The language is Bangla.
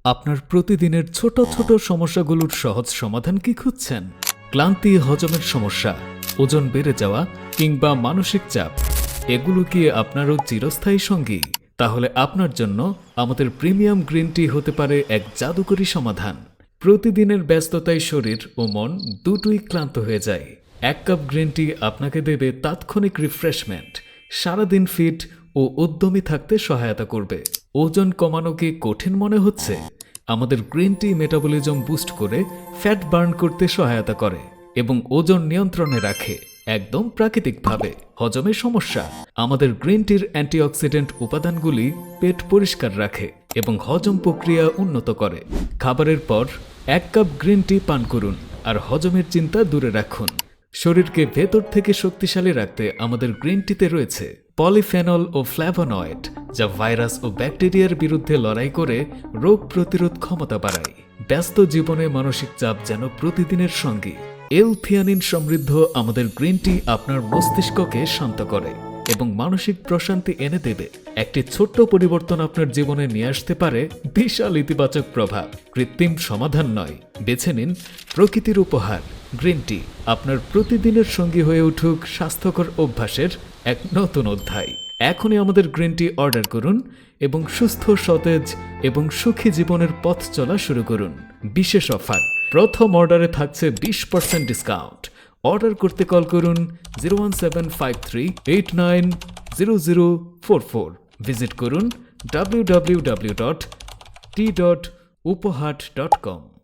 আপনার প্রতিদিনের ছোট ছোট সমস্যাগুলোর সহজ সমাধান কি খুঁজছেন? ক্লান্তি, হজমের সমস্যা, ওজন বেড়ে যাওয়া কিংবা মানসিক চাপ, এগুলো কি আপনারও চিরস্থায়ী সঙ্গী? তাহলে আপনার জন্য আমাদের প্রিমিয়াম গ্রিন টি হতে পারে এক জাদুকরী সমাধান। প্রতিদিনের ব্যস্ততায় শরীর ও মন দুটোই ক্লান্ত হয়ে যায়। এক কাপ গ্রিন টি আপনাকে দেবে তাৎক্ষণিক রিফ্রেশমেন্ট, সারাদিন ফিট ও উদ্যমী থাকতে সহায়তা করবে। ওজন কমানো কি কঠিন মনে হচ্ছে? আমাদের গ্রিন টি মেটাবলিজম বুস্ট করে ফ্যাট বার্ন করতে সহায়তা করে এবং ওজন নিয়ন্ত্রণে রাখে একদম প্রাকৃতিকভাবে। হজমের সমস্যা? আমাদের গ্রিন টির অ্যান্টিঅক্সিডেন্ট উপাদানগুলি পেট পরিষ্কার রাখে এবং হজম প্রক্রিয়া উন্নত করে। খাবারের পর এক কাপ গ্রিন টি পান করুন আর হজমের চিন্তা দূরে রাখুন। শরীরকে ভেতর থেকে শক্তিশালী রাখতে আমাদের গ্রিন টিতে রয়েছে পলিফেনল ও ফ্ল্যাভোনয়েড, যা ভাইরাস ও ব্যাকটেরিয়ার বিরুদ্ধে লড়াই করে রোগ প্রতিরোধ ক্ষমতা বাড়ায়। ব্যস্ত জীবনে মানসিক চাপ যেন প্রতিদিনের সঙ্গী। এল-থিয়ানিন সমৃদ্ধ আমাদের গ্রিন টি আপনার মস্তিষ্ককে শান্ত করে এবং মানসিক প্রশান্তি এনে দেবে। একটি ছোট্ট পরিবর্তন আপনার জীবনে নিয়ে আসতে পারে বিশাল ইতিবাচক প্রভাব। কৃত্রিম সমাধান নয়, বেছে নিন প্রকৃতির উপহার। গ্রিন টি আপনার প্রতিদিনের সঙ্গী হয়ে উঠুক স্বাস্থ্যকর অভ্যাসের এক নতুন অধ্যায়। এখনই আমাদের গ্রিন টি অর্ডার করুন এবং সুস্থ, সতেজ এবং সুখী জীবনের পথ চলা শুরু করুন। বিশেষ অফার, প্রথম অর্ডারে থাকছে 20% ডিসকাউন্ট। অর্ডার করতে কল করুন 01753890044। ভিজিট করুন www.t.upohat.com।